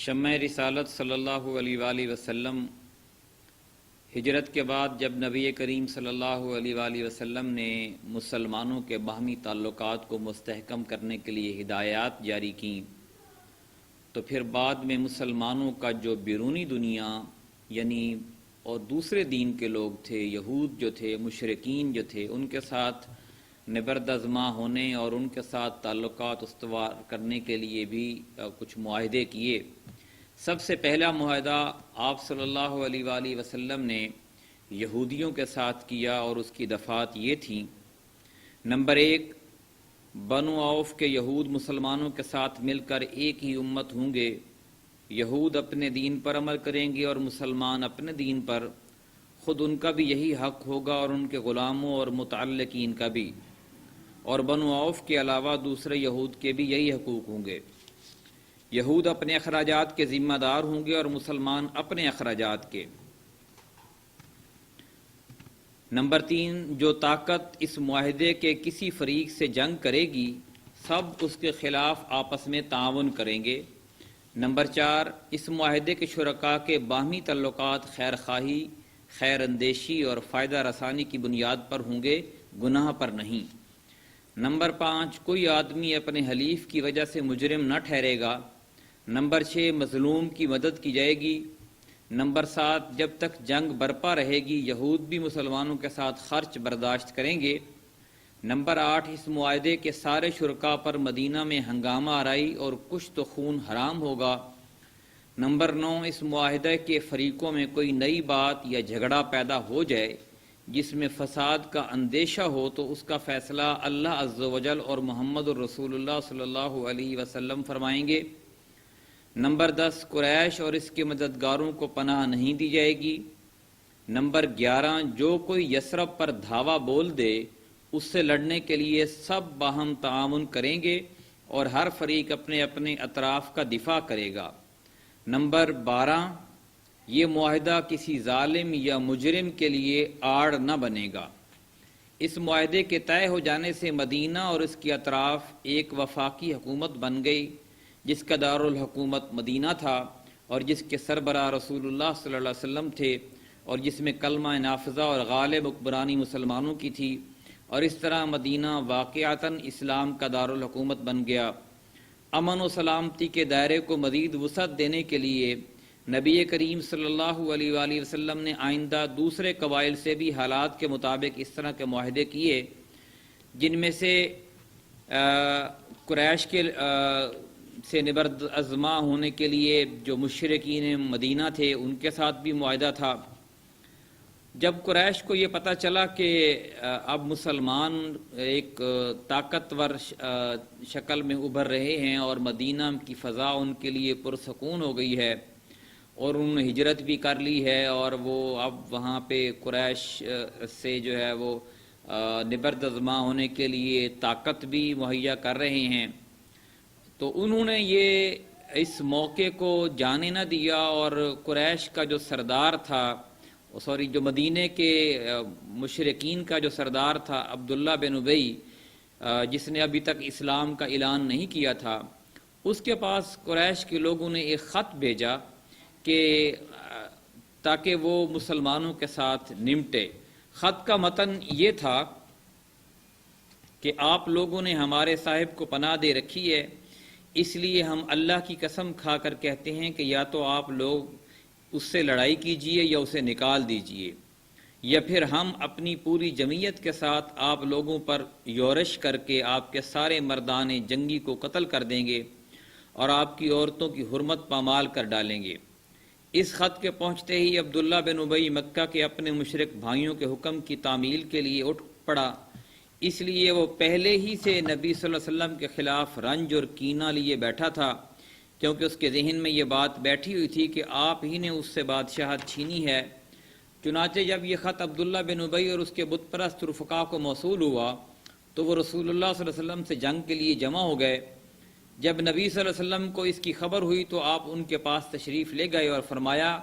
شمع رسالت صلی اللہ علیہ وآلہ وسلم ہجرت کے بعد جب نبی کریم صلی اللہ علیہ وآلہ وسلم نے مسلمانوں کے باہمی تعلقات کو مستحکم کرنے کے لیے ہدایات جاری کیں تو پھر بعد میں مسلمانوں کا جو بیرونی دنیا یعنی اور دوسرے دین کے لوگ تھے، یہود جو تھے، مشرکین جو تھے، ان کے ساتھ نبرد ازما ہونے اور ان کے ساتھ تعلقات استوار کرنے کے لیے بھی کچھ معاہدے کیے۔ سب سے پہلا معاہدہ آپ صلی اللہ علیہ وآلہ وسلم نے یہودیوں کے ساتھ کیا اور اس کی دفعات یہ تھیں۔ نمبر 1، بنو عوف کے یہود مسلمانوں کے ساتھ مل کر ایک ہی امت ہوں گے۔ یہود اپنے دین پر عمل کریں گے اور مسلمان اپنے دین پر، خود ان کا بھی یہی حق ہوگا اور ان کے غلاموں اور متعلقین کا بھی، اور بنو عوف کے علاوہ دوسرے یہود کے بھی یہی حقوق ہوں گے۔ یہود اپنے اخراجات کے ذمہ دار ہوں گے اور مسلمان اپنے اخراجات کے۔ نمبر 3، جو طاقت اس معاہدے کے کسی فریق سے جنگ کرے گی سب اس کے خلاف آپس میں تعاون کریں گے۔ نمبر 4، اس معاہدے کے شرکاء کے باہمی تعلقات خیر خواہی، خیر اندیشی اور فائدہ رسانی کی بنیاد پر ہوں گے، گناہ پر نہیں۔ نمبر 5، کوئی آدمی اپنے حلیف کی وجہ سے مجرم نہ ٹھہرے گا۔ نمبر 6، مظلوم کی مدد کی جائے گی۔ نمبر 7، جب تک جنگ برپا رہے گی یہود بھی مسلمانوں کے ساتھ خرچ برداشت کریں گے۔ نمبر 8، اس معاہدے کے سارے شرکاء پر مدینہ میں ہنگامہ آرائی اور کشت و خون حرام ہوگا۔ نمبر 9، اس معاہدے کے فریقوں میں کوئی نئی بات یا جھگڑا پیدا ہو جائے جس میں فساد کا اندیشہ ہو تو اس کا فیصلہ اللہ عز و جل اور محمد الرسول اللہ صلی اللہ علیہ وسلم فرمائیں گے۔ نمبر 10، قریش اور اس کے مددگاروں کو پناہ نہیں دی جائے گی۔ نمبر 11، جو کوئی یثرب پر دھاوا بول دے اس سے لڑنے کے لیے سب باہم تعاون کریں گے اور ہر فریق اپنے اپنے اطراف کا دفاع کرے گا۔ نمبر 12، یہ معاہدہ کسی ظالم یا مجرم کے لیے آڑ نہ بنے گا۔ اس معاہدے کے طے ہو جانے سے مدینہ اور اس کے اطراف ایک وفاقی حکومت بن گئی جس کا دارالحکومت مدینہ تھا اور جس کے سربراہ رسول اللہ صلی اللہ علیہ وسلم تھے اور جس میں کلمہ نافذہ اور غالب حکمرانی مسلمانوں کی تھی، اور اس طرح مدینہ واقعتاً اسلام کا دارالحکومت بن گیا۔ امن و سلامتی کے دائرے کو مزید وسعت دینے کے لیے نبی کریم صلی اللہ علیہ وآلہ وسلم نے آئندہ دوسرے قبائل سے بھی حالات کے مطابق اس طرح کے معاہدے کیے، جن میں سے قریش کے سے نبرد ازما ہونے کے لیے جو مشرکین مدینہ تھے ان کے ساتھ بھی معاہدہ تھا۔ جب قریش کو یہ پتہ چلا کہ اب مسلمان ایک طاقتور شکل میں ابھر رہے ہیں اور مدینہ کی فضا ان کے لیے پرسکون ہو گئی ہے اور انہوں نے ہجرت بھی کر لی ہے اور وہ اب وہاں پہ قریش سے جو ہے وہ نبرد ازما ہونے کے لیے طاقت بھی مہیا کر رہے ہیں، تو انہوں نے یہ اس موقع کو جانے نہ دیا اور قریش کا جو سردار تھا جو مدینے کے مشرکین کا جو سردار تھا عبداللہ بن ابی، جس نے ابھی تک اسلام کا اعلان نہیں کیا تھا، اس کے پاس قریش کے لوگوں نے ایک خط بھیجا کہ تاکہ وہ مسلمانوں کے ساتھ نمٹے۔ خط کا متن یہ تھا کہ آپ لوگوں نے ہمارے صاحب کو پناہ دے رکھی ہے، اس لیے ہم اللہ کی قسم کھا کر کہتے ہیں کہ یا تو آپ لوگ اس سے لڑائی کیجئے یا اسے نکال دیجئے، یا پھر ہم اپنی پوری جمعیت کے ساتھ آپ لوگوں پر یورش کر کے آپ کے سارے مردان جنگی کو قتل کر دیں گے اور آپ کی عورتوں کی حرمت پامال کر ڈالیں گے۔ اس خط کے پہنچتے ہی عبداللہ بن ابی مکہ کے اپنے مشرک بھائیوں کے حکم کی تعمیل کے لیے اٹھ پڑا، اس لیے وہ پہلے ہی سے نبی صلی اللہ علیہ وسلم کے خلاف رنج اور کینہ لیے بیٹھا تھا، کیونکہ اس کے ذہن میں یہ بات بیٹھی ہوئی تھی کہ آپ ہی نے اس سے بادشاہت چھینی ہے۔ چنانچہ جب یہ خط عبداللہ بن ابی اور اس کے بت پرست رفقا کو موصول ہوا تو وہ رسول اللہ صلی اللہ علیہ وسلم سے جنگ کے لیے جمع ہو گئے۔ جب نبی صلی اللہ علیہ وسلم کو اس کی خبر ہوئی تو آپ ان کے پاس تشریف لے گئے اور فرمایا،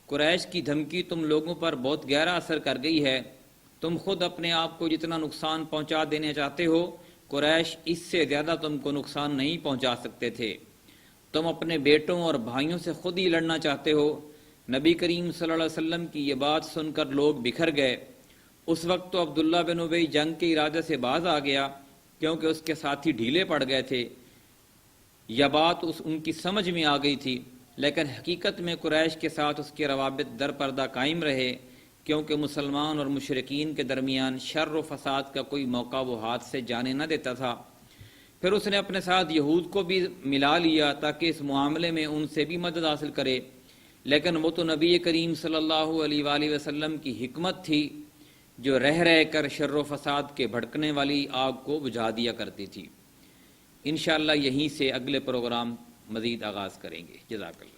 قریش کی دھمکی تم لوگوں پر بہت گہرا اثر کر گئی ہے، تم خود اپنے آپ کو جتنا نقصان پہنچا دینا چاہتے ہو قریش اس سے زیادہ تم کو نقصان نہیں پہنچا سکتے تھے۔ تم اپنے بیٹوں اور بھائیوں سے خود ہی لڑنا چاہتے ہو۔ نبی کریم صلی اللہ علیہ وسلم کی یہ بات سن کر لوگ بکھر گئے۔ اس وقت تو عبداللہ بن ابی جنگ کے ارادے سے باز آ گیا کیونکہ اس کے ساتھی ڈھیلے پڑ گئے تھے۔ یہ بات ان کی سمجھ میں آ گئی تھی، لیکن حقیقت میں قریش کے ساتھ اس کے روابط در پردہ قائم رہے، کیونکہ مسلمان اور مشرکین کے درمیان شر و فساد کا کوئی موقع وہ ہاتھ سے جانے نہ دیتا تھا۔ پھر اس نے اپنے ساتھ یہود کو بھی ملا لیا تاکہ اس معاملے میں ان سے بھی مدد حاصل کرے، لیکن وہ تو نبی کریم صلی اللہ علیہ وآلہ وسلم کی حکمت تھی جو رہ کر شر و فساد کے بھڑکنے والی آگ کو بجھا دیا کرتی تھی۔ انشاءاللہ یہیں سے اگلے پروگرام مزید آغاز کریں گے۔ جزاک اللہ۔